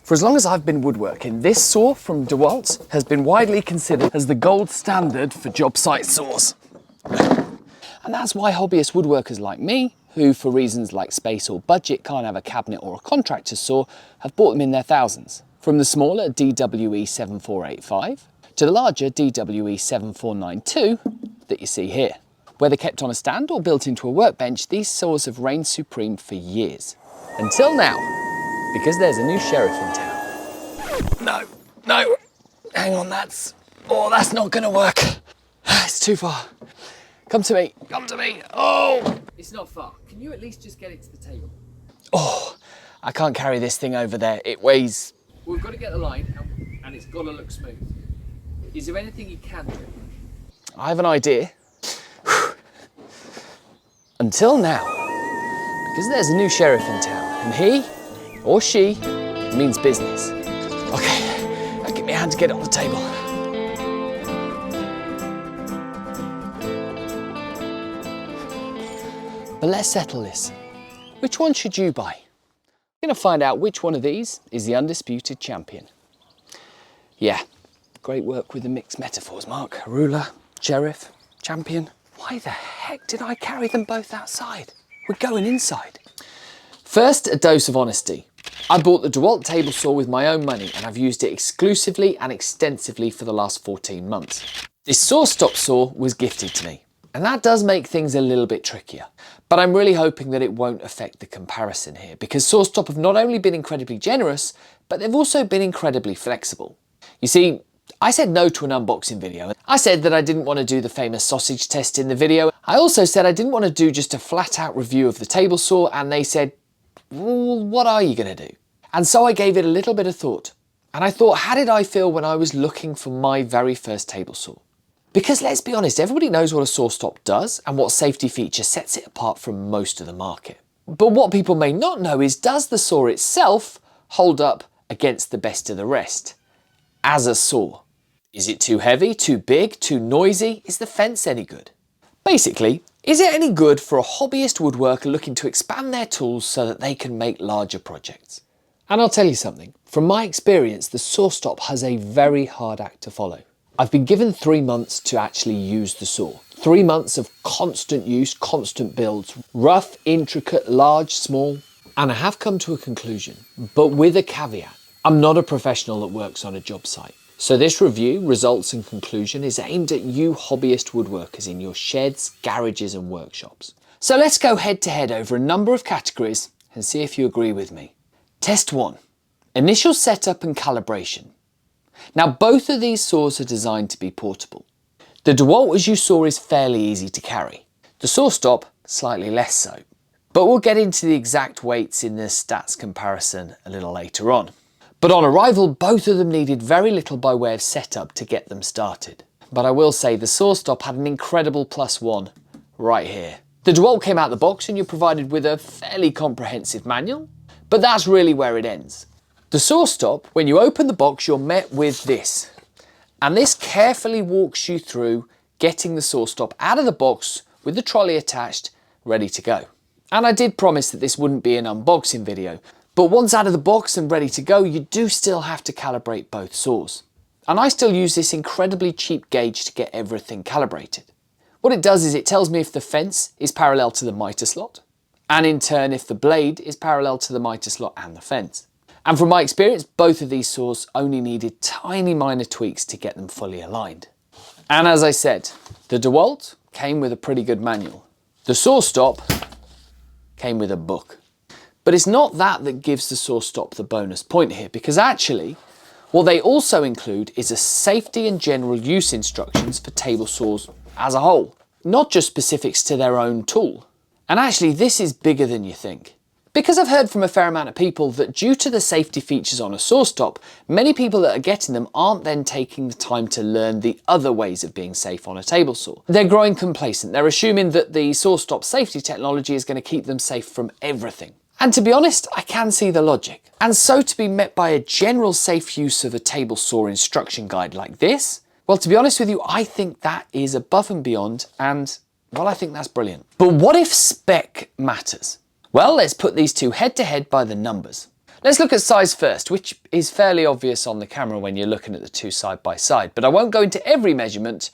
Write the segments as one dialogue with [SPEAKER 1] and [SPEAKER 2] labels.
[SPEAKER 1] For as long as I've been woodworking, this saw from DeWalt has been widely considered as the gold standard for job site saws. And that's why hobbyist woodworkers like me, who for reasons like space or budget can't have a cabinet or a contractor's saw, have bought them in their thousands. From the smaller DWE7485 to the larger DWE7492 that you see here. Whether kept on a stand or built into a workbench, these saws have reigned supreme for years. Until now, because there's a new sheriff in town. No, hang on, that's not gonna work. It's too far. Come to me, oh! It's not far. Can you at least just get it to the table? Oh, I can't carry this thing over there. It weighs... We've got to get the line and it's got to look smooth. Is there anything you can do? I have an idea. Until now, because there's a new sheriff in town and he or she means business. Okay, I'll get my hand to get it on the table. But let's settle this. Which one should you buy? We're going to find out which one of these is the undisputed champion. Yeah, great work with the mixed metaphors, Mark. Ruler, sheriff, champion. Why the heck did I carry them both outside? We're going inside. First, a dose of honesty. I bought the DeWalt table saw with my own money and I've used it exclusively and extensively for the last 14 months. This SawStop saw was gifted to me, and that does make things a little bit trickier. But I'm really hoping that it won't affect the comparison here, because SawStop have not only been incredibly generous, but they've also been incredibly flexible. You see, I said no to an unboxing video. I said that I didn't want to do the famous sausage test in the video. I also said I didn't want to do just a flat out review of the table saw, and they said, well, what are you going to do? And so I gave it a little bit of thought. And I thought, how did I feel when I was looking for my very first table saw? Because let's be honest, everybody knows what a SawStop does and what safety feature sets it apart from most of the market. But what people may not know is, does the saw itself hold up against the best of the rest? As a saw. Is it too heavy, too big, too noisy? Is the fence any good? Basically, is it any good for a hobbyist woodworker looking to expand their tools so that they can make larger projects? And I'll tell you something, from my experience, the SawStop has a very hard act to follow. I've been given 3 months to actually use the saw. 3 months of constant use, constant builds, rough, intricate, large, small, and I have come to a conclusion, but with a caveat. I'm not a professional that works on a job site. So this review, results and conclusion is aimed at you hobbyist woodworkers in your sheds, garages and workshops. So let's go head to head over a number of categories and see if you agree with me. Test 1. Initial setup and calibration. Now both of these saws are designed to be portable. The DeWalt, as you saw, is fairly easy to carry. The SawStop, slightly less so. But we'll get into the exact weights in the stats comparison a little later on. But on arrival, both of them needed very little by way of setup to get them started. But I will say the SawStop had an incredible +1 right here. The DeWalt came out the box and you're provided with a fairly comprehensive manual, but that's really where it ends. The SawStop, when you open the box, you're met with this. And this carefully walks you through getting the SawStop out of the box with the trolley attached, ready to go. And I did promise that this wouldn't be an unboxing video, but once out of the box and ready to go, you do still have to calibrate both saws. And I still use this incredibly cheap gauge to get everything calibrated. What it does is it tells me if the fence is parallel to the miter slot, and in turn if the blade is parallel to the miter slot and the fence. And from my experience, both of these saws only needed tiny minor tweaks to get them fully aligned. And as I said, the DeWalt came with a pretty good manual. The SawStop came with a book. But it's not that gives the SawStop the bonus point here, because actually, what they also include is a safety and general use instructions for table saws as a whole, not just specifics to their own tool. And actually, this is bigger than you think. Because I've heard from a fair amount of people that due to the safety features on a SawStop, many people that are getting them aren't then taking the time to learn the other ways of being safe on a table saw. They're growing complacent. They're assuming that the SawStop safety technology is going to keep them safe from everything. And to be honest, I can see the logic. And so to be met by a general safe use of a table saw instruction guide like this, well, to be honest with you, I think that is above and beyond, and well, I think that's brilliant. But what if spec matters? Well, let's put these two head to head by the numbers. Let's look at size first, which is fairly obvious on the camera when you're looking at the two side by side, but I won't go into every measurement,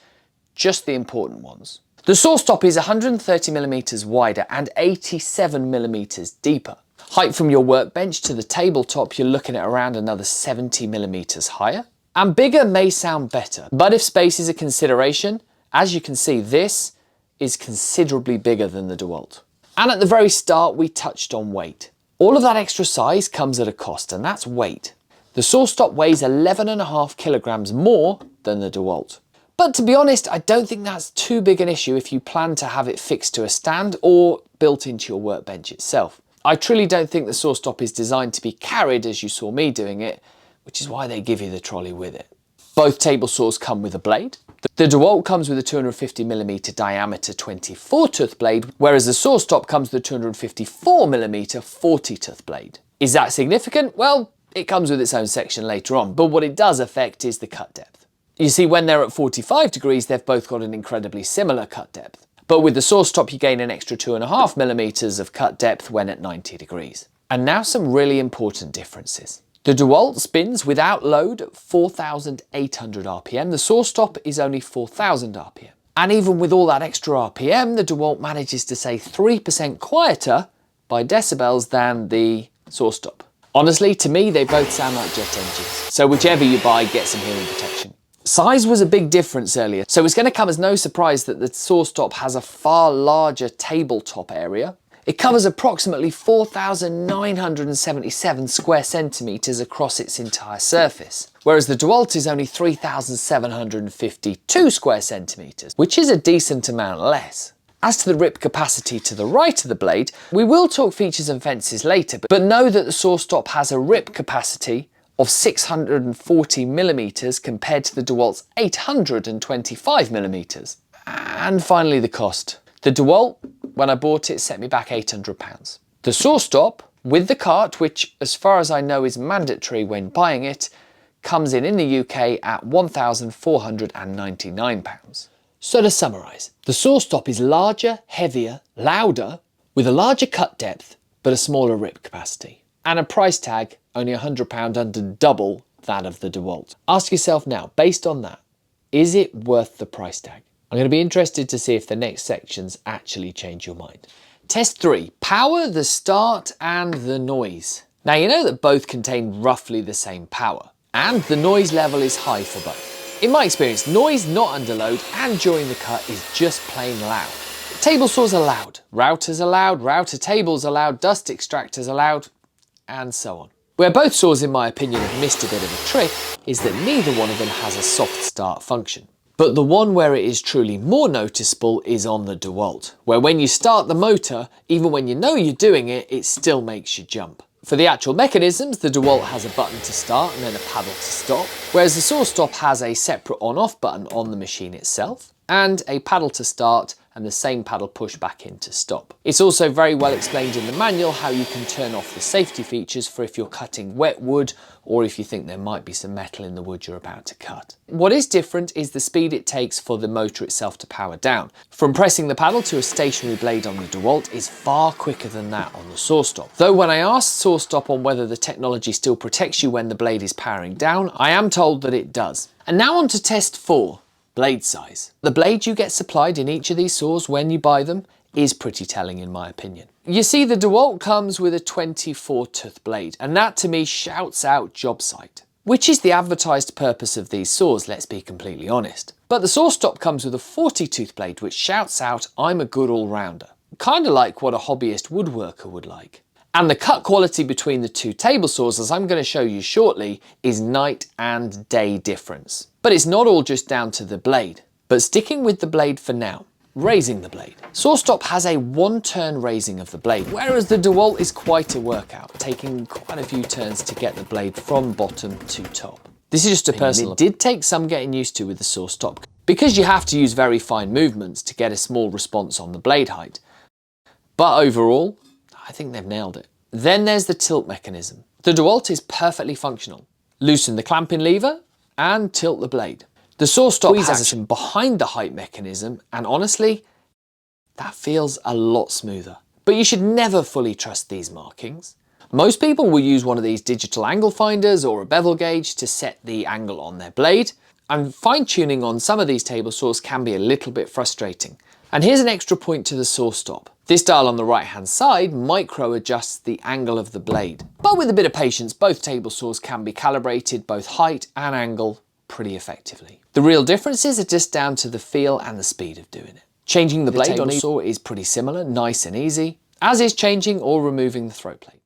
[SPEAKER 1] just the important ones. The SawStop is 130mm wider and 87mm deeper. Height from your workbench to the tabletop, you're looking at around another 70mm higher. And bigger may sound better, but if space is a consideration, as you can see, this is considerably bigger than the DeWalt. And at the very start, we touched on weight. All of that extra size comes at a cost, and that's weight. The SawStop weighs 11.5 kilograms more than the DeWalt. But to be honest, I don't think that's too big an issue if you plan to have it fixed to a stand or built into your workbench itself. I truly don't think the SawStop is designed to be carried as you saw me doing it, which is why they give you the trolley with it. Both table saws come with a blade. The DeWalt comes with a 250mm diameter 24 tooth blade, whereas the SawStop comes with a 254mm 40 tooth blade. Is that significant? Well, it comes with its own section later on, but what it does affect is the cut depth. You see, when they're at 45 degrees, they've both got an incredibly similar cut depth. But with the SawStop, you gain an extra 2.5mm of cut depth when at 90 degrees. And now some really important differences. The DeWalt spins without load at 4,800 RPM. The SawStop is only 4,000 RPM. And even with all that extra RPM, the DeWalt manages to stay 3% quieter by decibels than the SawStop. Honestly, to me, they both sound like jet engines. So whichever you buy, get some hearing protection. Size was a big difference earlier, so it's going to come as no surprise that the SawStop has a far larger tabletop area. It covers approximately 4,977 square centimetres across its entire surface, whereas the DeWalt is only 3,752 square centimetres, which is a decent amount less. As to the rip capacity to the right of the blade, we will talk features and fences later, but know that the SawStop has a rip capacity of 640mm compared to the DeWalt's 825mm. And finally, the cost. The DeWalt, when I bought it, set me back £800. The SawStop, with the cart, which as far as I know is mandatory when buying it, comes in the UK at £1,499. So to summarise, the SawStop is larger, heavier, louder, with a larger cut depth, but a smaller rip capacity. And a price tag only £100 under double that of the DeWalt. Ask yourself now, based on that, is it worth the price tag? I'm going to be interested to see if the next sections actually change your mind. Test 3, power, the start and the noise. Now you know that both contain roughly the same power, and the noise level is high for both. In my experience, noise not under load and during the cut is just plain loud. Table saws are loud, routers are loud, router tables are loud, dust extractors are loud, and so on. Where both saws, in my opinion, have missed a bit of a trick is that neither one of them has a soft start function. But the one where it is truly more noticeable is on the DeWalt, where when you start the motor, even when you know you're doing it, it still makes you jump. For the actual mechanisms, the DeWalt has a button to start and then a paddle to stop, whereas the SawStop has a separate on-off button on the machine itself, and a paddle to start and the same paddle push back in to stop. It's also very well explained in the manual how you can turn off the safety features for if you're cutting wet wood or if you think there might be some metal in the wood you're about to cut. What is different is the speed it takes for the motor itself to power down. From pressing the paddle to a stationary blade on the DeWalt is far quicker than that on the SawStop. Though when I asked SawStop on whether the technology still protects you when the blade is powering down, I am told that it does. And now on to test 4. Blade size. The blade you get supplied in each of these saws when you buy them is pretty telling in my opinion. You see, the DeWalt comes with a 24 tooth blade, and that to me shouts out job site, which is the advertised purpose of these saws, let's be completely honest. But the SawStop comes with a 40 tooth blade which shouts out I'm a good all-rounder, kind of like what a hobbyist woodworker would like. And the cut quality between the two table saws, as I'm going to show you shortly, is night and day difference. But it's not all just down to the blade. But sticking with the blade for now, raising the blade. SawStop has a 1-turn raising of the blade, whereas the DeWalt is quite a workout, taking quite a few turns to get the blade from bottom to top. This is just a personal opinion. It did take some getting used to with the SawStop, because you have to use very fine movements to get a small response on the blade height. But overall, I think they've nailed it. Then there's the tilt mechanism. The DeWalt is perfectly functional. Loosen the clamping lever and tilt the blade. The SawStop has action behind the height mechanism, and honestly, that feels a lot smoother. But you should never fully trust these markings. Most people will use one of these digital angle finders or a bevel gauge to set the angle on their blade, and fine-tuning on some of these table saws can be a little bit frustrating. And here's an extra point to the SawStop. This dial on the right-hand side micro adjusts the angle of the blade. But with a bit of patience, both table saws can be calibrated both height and angle pretty effectively. The real differences are just down to the feel and the speed of doing it. Changing the blade on a saw is pretty similar, nice and easy, as is changing or removing the throat plate.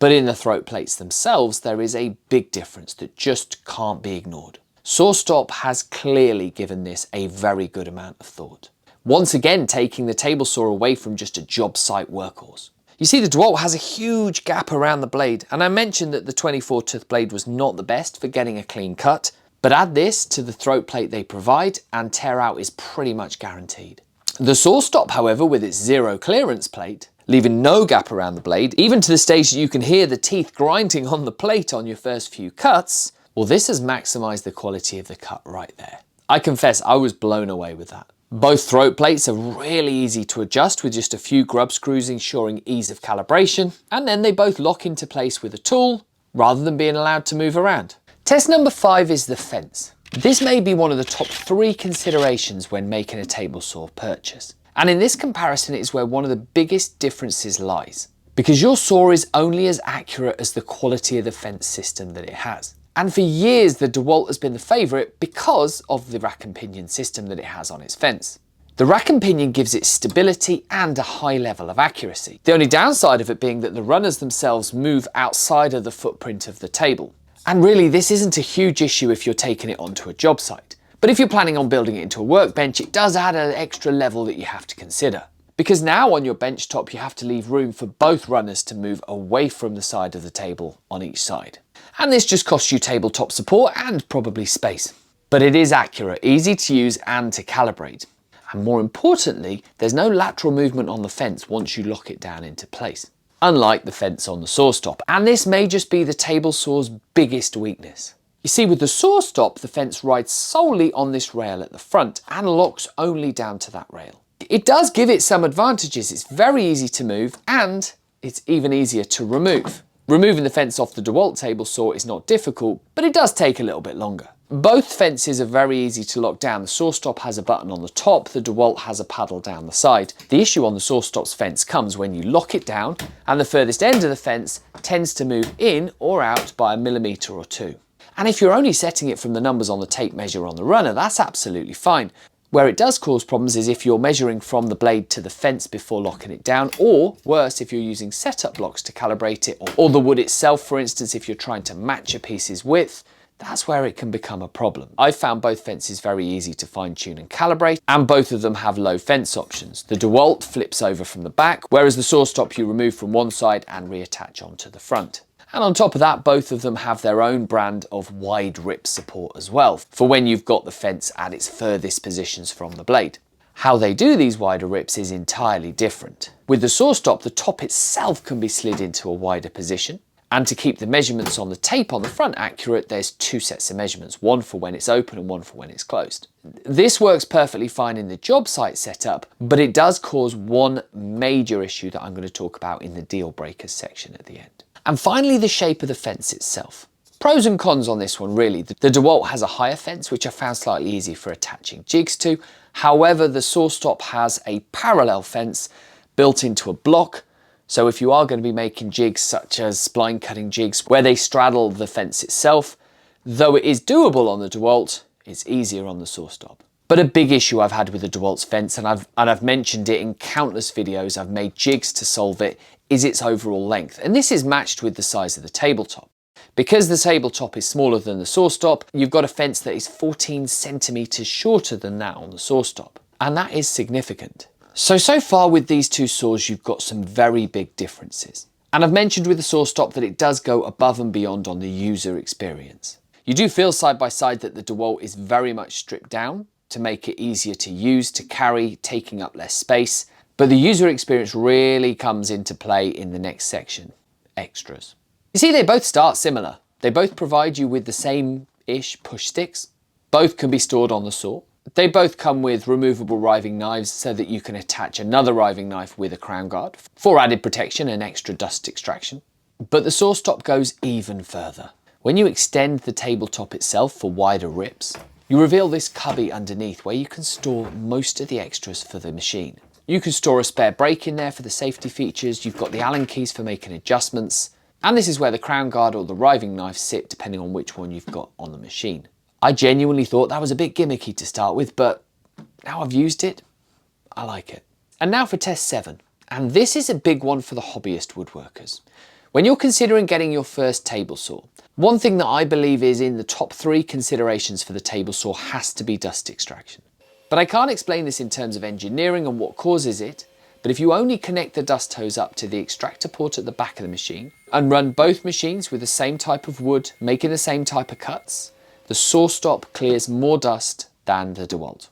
[SPEAKER 1] But in the throat plates themselves, there is a big difference that just can't be ignored. SawStop has clearly given this a very good amount of thought. Once again, taking the table saw away from just a job site workhorse. You see, the DeWalt has a huge gap around the blade, and I mentioned that the 24 tooth blade was not the best for getting a clean cut, but add this to the throat plate they provide and tear out is pretty much guaranteed. The SawStop, however, with its zero clearance plate, leaving no gap around the blade, even to the stage that you can hear the teeth grinding on the plate on your first few cuts, well, this has maximised the quality of the cut right there. I confess I was blown away with that. Both throat plates are really easy to adjust with just a few grub screws ensuring ease of calibration, and then they both lock into place with a tool rather than being allowed to move around. Test number 5 is the fence. This may be one of the top 3 considerations when making a table saw purchase. And in this comparison it is where one of the biggest differences lies, because your saw is only as accurate as the quality of the fence system that it has. And for years, the DeWalt has been the favourite because of the rack and pinion system that it has on its fence. The rack and pinion gives it stability and a high level of accuracy. The only downside of it being that the runners themselves move outside of the footprint of the table. And really, this isn't a huge issue if you're taking it onto a job site. But if you're planning on building it into a workbench, it does add an extra level that you have to consider. Because now on your bench top, you have to leave room for both runners to move away from the side of the table on each side. And this just costs you tabletop support and probably space. But it is accurate, easy to use and to calibrate. And more importantly, there's no lateral movement on the fence once you lock it down into place, unlike the fence on the SawStop. And this may just be the table saw's biggest weakness. You see, with the SawStop, the fence rides solely on this rail at the front and locks only down to that rail. It does give it some advantages. It's very easy to move and it's even easier to remove. Removing the fence off the DeWalt table saw is not difficult, but it does take a little bit longer. Both fences are very easy to lock down. The SawStop has a button on the top, the DeWalt has a paddle down the side. The issue on the SawStop's fence comes when you lock it down and the furthest end of the fence tends to move in or out by 1 millimetre or 2. And if you're only setting it from the numbers on the tape measure on the runner, that's absolutely fine. Where it does cause problems is if you're measuring from the blade to the fence before locking it down, or worse, if you're using setup blocks to calibrate it, or the wood itself, for instance, if you're trying to match a piece's width, that's where it can become a problem. I've found both fences very easy to fine tune and calibrate, and both of them have low fence options. The DeWalt flips over from the back, whereas the SawStop you remove from one side and reattach onto the front. And on top of that, both of them have their own brand of wide rip support as well, for when you've got the fence at its furthest positions from the blade. How they do these wider rips is entirely different. With the SawStop, the top itself can be slid into a wider position, and to keep the measurements on the tape on the front accurate, there's 2 sets of measurements, one for when it's open and one for when it's closed. This works perfectly fine in the job site setup, but it does cause one major issue that I'm going to talk about in the deal breakers section at the end. And finally, the shape of the fence itself. Pros and cons on this one really. The DeWalt has a higher fence, which I found slightly easy for attaching jigs to. However, the SawStop has a parallel fence built into a block. So if you are going to be making jigs such as spline cutting jigs where they straddle the fence itself, though it is doable on the DeWalt, it's easier on the SawStop. But a big issue I've had with the DeWalt's fence, and I've mentioned it in countless videos, I've made jigs to solve it, is its overall length. And this is matched with the size of the tabletop. Because the tabletop is smaller than the SawStop, you've got a fence that is 14 centimetres shorter than that on the SawStop. And that is significant. So far with these two saws, you've got some very big differences. And I've mentioned with the SawStop that it does go above and beyond on the user experience. You do feel side by side that the DeWalt is very much stripped down to make it easier to use, to carry, taking up less space. But the user experience really comes into play in the next section, extras. You see, they both start similar. They both provide you with the same-ish push sticks. Both can be stored on the saw. They both come with removable riving knives so that you can attach another riving knife with a crown guard for added protection and extra dust extraction. But the SawStop goes even further. When you extend the tabletop itself for wider rips, you reveal this cubby underneath where you can store most of the extras for the machine. You can store a spare brake in there for the safety features, you've got the Allen keys for making adjustments, and this is where the crown guard or the riving knife sit depending on which one you've got on the machine. I genuinely thought that was a bit gimmicky to start with, but now I've used it, I like it. And now for test 7, and this is a big one for the hobbyist woodworkers. When you're considering getting your first table saw, one thing that I believe is in the top 3 considerations for the table saw has to be dust extraction. But I can't explain this in terms of engineering and what causes it, but if you only connect the dust hose up to the extractor port at the back of the machine and run both machines with the same type of wood, making the same type of cuts, the SawStop clears more dust than the DeWalt.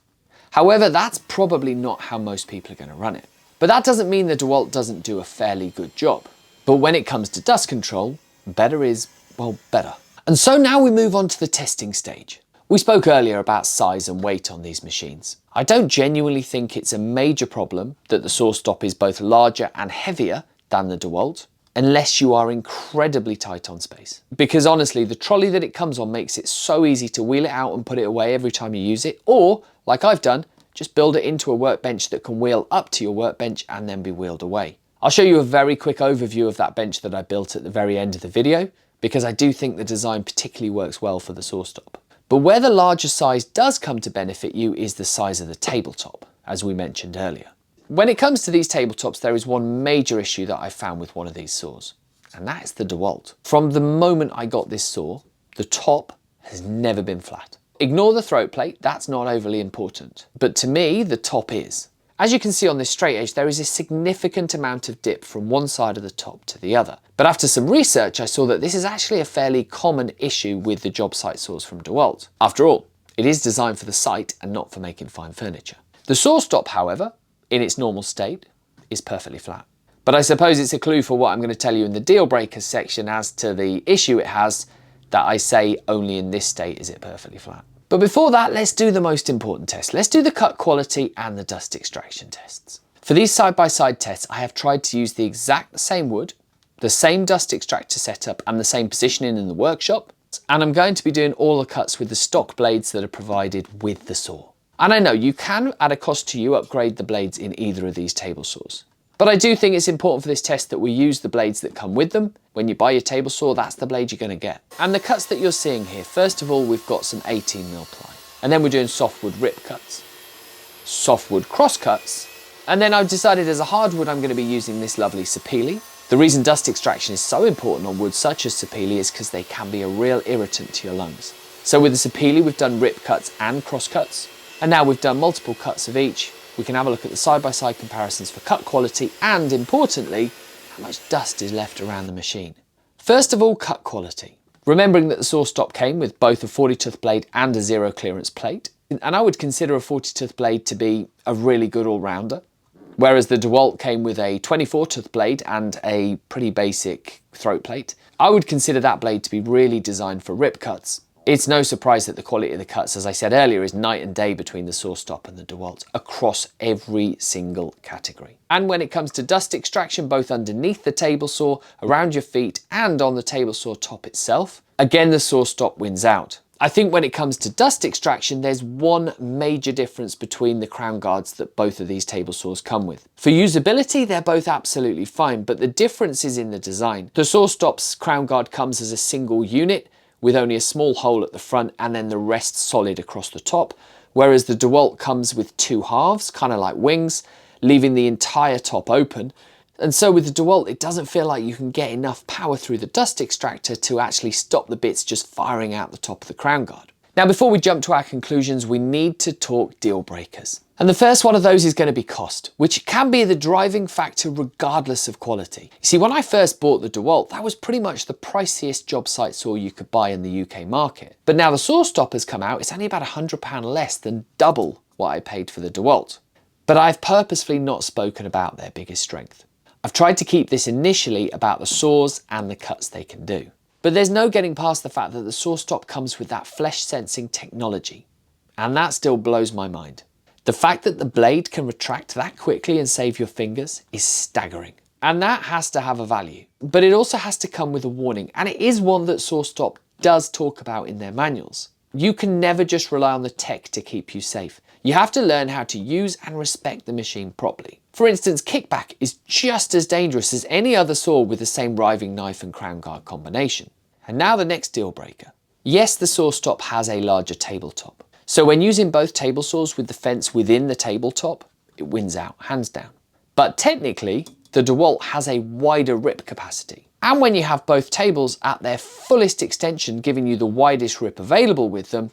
[SPEAKER 1] However, that's probably not how most people are going to run it. But that doesn't mean the DeWalt doesn't do a fairly good job. But when it comes to dust control, better is, well, better. And so now we move on to the testing stage. We spoke earlier about size and weight on these machines. I don't genuinely think it's a major problem that the SawStop is both larger and heavier than the DeWalt, unless you are incredibly tight on space. Because honestly, the trolley that it comes on makes it so easy to wheel it out and put it away every time you use it, or, like I've done, just build it into a workbench that can wheel up to your workbench and then be wheeled away. I'll show you a very quick overview of that bench that I built at the very end of the video, because I do think the design particularly works well for the SawStop. But where the larger size does come to benefit you is the size of the tabletop, as we mentioned earlier. When it comes to these tabletops, there is one major issue that I found with one of these saws, and that is the DeWalt. From the moment I got this saw, the top has never been flat. Ignore the throat plate, that's not overly important. But to me, the top is. As you can see on this straight edge, there is a significant amount of dip from one side of the top to the other. But after some research, I saw that this is actually a fairly common issue with the job site saws from DeWalt. After all, it is designed for the site and not for making fine furniture. The SawStop, however, in its normal state, is perfectly flat. But I suppose it's a clue for what I'm going to tell you in the deal breakers section as to the issue it has, that I say only in this state is it perfectly flat. But before that, let's do the most important test. Let's do the cut quality and the dust extraction tests. For these side-by-side tests, I have tried to use the exact same wood, the same dust extractor setup and the same positioning in the workshop, and I'm going to be doing all the cuts with the stock blades that are provided with the saw. And I know you can, at a cost to you, upgrade the blades in either of these table saws. But I do think it's important for this test that we use the blades that come with them. When you buy your table saw, that's the blade you're going to get. And the cuts that you're seeing here, first of all, we've got some 18mm ply. And then we're doing softwood rip cuts, softwood cross cuts, and then I've decided as a hardwood I'm going to be using this lovely sapele. The reason dust extraction is so important on wood such as sapele is because they can be a real irritant to your lungs. So with the sapele, we've done rip cuts and cross cuts, and now we've done multiple cuts of each. We can have a look at the side-by-side comparisons for cut quality and, importantly, how much dust is left around the machine. First of all, cut quality. Remembering that the SawStop came with both a 40-tooth blade and a zero clearance plate, and I would consider a 40-tooth blade to be a really good all-rounder, whereas the DeWalt came with a 24-tooth blade and a pretty basic throat plate. I would consider that blade to be really designed for rip cuts. It's no surprise that the quality of the cuts, as I said earlier, is night and day between the SawStop and the DeWalt across every single category. And when it comes to dust extraction, both underneath the table saw, around your feet, and on the table saw top itself, again the SawStop wins out. I think when it comes to dust extraction, there's one major difference between the crown guards that both of these table saws come with. For usability, they're both absolutely fine, but the difference is in the design. The SawStop's crown guard comes as a single unit, with only a small hole at the front and then the rest solid across the top, whereas the DeWalt comes with two halves, kind of like wings, leaving the entire top open. And so with the DeWalt, it doesn't feel like you can get enough power through the dust extractor to actually stop the bits just firing out the top of the crown guard. Now, before we jump to our conclusions, we need to talk deal breakers. And the first one of those is going to be cost, which can be the driving factor regardless of quality. You see, when I first bought the DeWalt, that was pretty much the priciest job site saw you could buy in the UK market. But now the SawStop has come out, it's only about £100 less than double what I paid for the DeWalt. But I've purposefully not spoken about their biggest strength. I've tried to keep this initially about the saws and the cuts they can do. But there's no getting past the fact that the SawStop comes with that flesh sensing technology. And that still blows my mind. The fact that the blade can retract that quickly and save your fingers is staggering. And that has to have a value, but it also has to come with a warning. And it is one that SawStop does talk about in their manuals. You can never just rely on the tech to keep you safe. You have to learn how to use and respect the machine properly. For instance, kickback is just as dangerous as any other saw with the same riving knife and crown guard combination. And now the next deal breaker. Yes, the SawStop has a larger tabletop. So when using both table saws with the fence within the tabletop, it wins out, hands down. But technically, the DeWalt has a wider rip capacity. And when you have both tables at their fullest extension, giving you the widest rip available with them,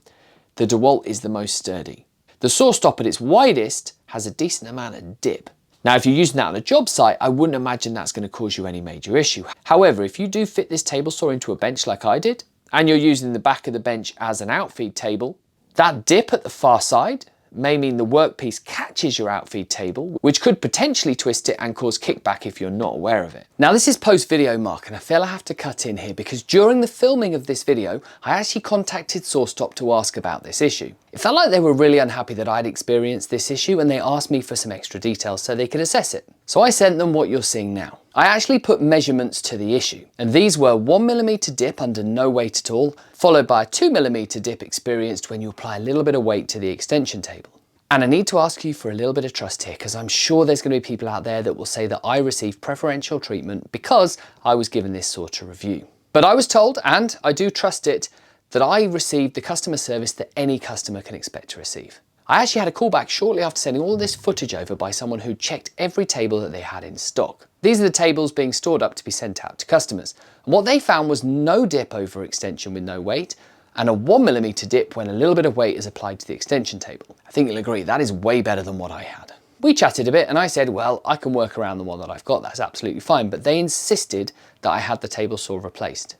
[SPEAKER 1] the DeWalt is the most sturdy. The SawStop at its widest has a decent amount of dip. Now, if you're using that on a job site, I wouldn't imagine that's going to cause you any major issue. However, if you do fit this table saw into a bench like I did, and you're using the back of the bench as an outfeed table, that dip at the far side may mean the workpiece catches your outfeed table, which could potentially twist it and cause kickback if you're not aware of it. Now, this is post-video, Mark, and I feel I have to cut in here because during the filming of this video, I actually contacted SawStop to ask about this issue. It felt like they were really unhappy that I'd experienced this issue and they asked me for some extra details so they could assess it. So I sent them what you're seeing now. I actually put measurements to the issue, and these were 1mm dip under no weight at all, followed by a 2mm dip experienced when you apply a little bit of weight to the extension table. And I need to ask you for a little bit of trust here, because I'm sure there's going to be people out there that will say that I received preferential treatment because I was given this saw to review. But I was told, and I do trust it, that I received the customer service that any customer can expect to receive. I actually had a call back shortly after sending all this footage over by someone who checked every table that they had in stock. These are the tables being stored up to be sent out to customers. And what they found was no dip over extension with no weight, and a 1mm dip when a little bit of weight is applied to the extension table. I think you'll agree that is way better than what I had. We chatted a bit and I said, well, I can work around the one that I've got, that's absolutely fine. But they insisted that I had the table saw replaced.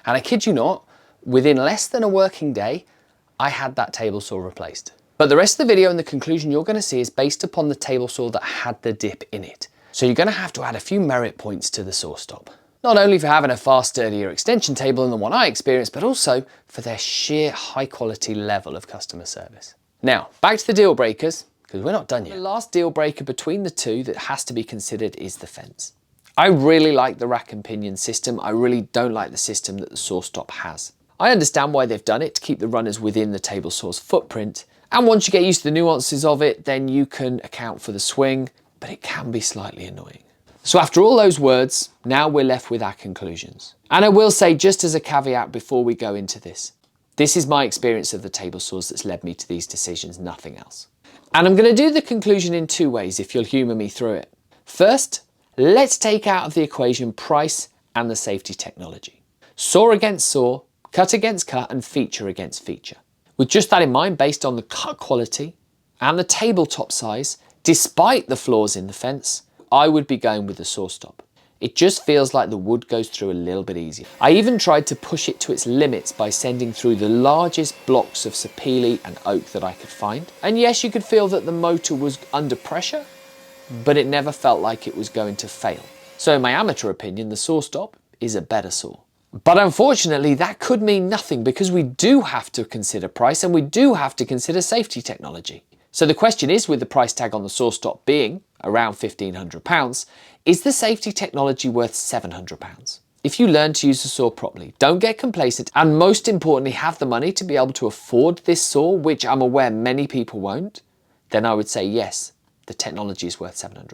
[SPEAKER 1] And I kid you not, within less than a working day, I had that table saw replaced. But the rest of the video and the conclusion you're going to see is based upon the table saw that had the dip in it. So you're going to have to add a few merit points to the SawStop. Not only for having a far sturdier extension table than the one I experienced, but also for their sheer high quality level of customer service. Now, back to the deal breakers, because we're not done yet. The last deal breaker between the two that has to be considered is the fence. I really like the rack and pinion system. I really don't like the system that the SawStop has. I understand why they've done it, to keep the runners within the table saw's footprint. And once you get used to the nuances of it, then you can account for the swing, but it can be slightly annoying. So after all those words, now we're left with our conclusions. And I will say, just as a caveat before we go into this is my experience of the table saws that's led me to these decisions, nothing else. And I'm going to do the conclusion in two ways, if you'll humour me through it. First, let's take out of the equation price and the safety technology. Saw against saw, cut against cut, and feature against feature. With just that in mind, based on the cut quality and the tabletop size, despite the flaws in the fence, I would be going with the SawStop. It just feels like the wood goes through a little bit easier. I even tried to push it to its limits by sending through the largest blocks of sapele and oak that I could find. And yes, you could feel that the motor was under pressure, but it never felt like it was going to fail. So in my amateur opinion, the SawStop is a better saw. But unfortunately, that could mean nothing because we do have to consider price and we do have to consider safety technology. So the question is, with the price tag on the SawStop being around £1,500, is the safety technology worth £700? If you learn to use the saw properly, don't get complacent, and most importantly, have the money to be able to afford this saw, which I'm aware many people won't, then I would say yes, the technology is worth £700.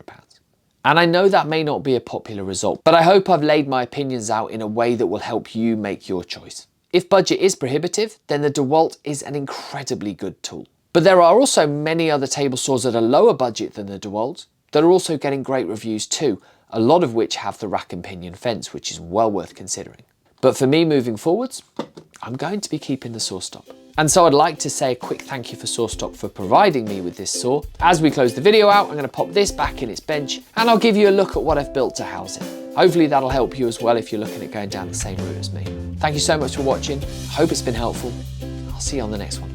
[SPEAKER 1] And I know that may not be a popular result, but I hope I've laid my opinions out in a way that will help you make your choice. If budget is prohibitive, then the DeWalt is an incredibly good tool. But there are also many other table saws at a lower budget than the DeWalt that are also getting great reviews too, a lot of which have the rack and pinion fence, which is well worth considering. But for me moving forwards, I'm going to be keeping the SawStop. And so I'd like to say a quick thank you for SawStop for providing me with this saw. As we close the video out, I'm going to pop this back in its bench and I'll give you a look at what I've built to house it. Hopefully that'll help you as well if you're looking at going down the same route as me. Thank you so much for watching. I hope it's been helpful. I'll see you on the next one.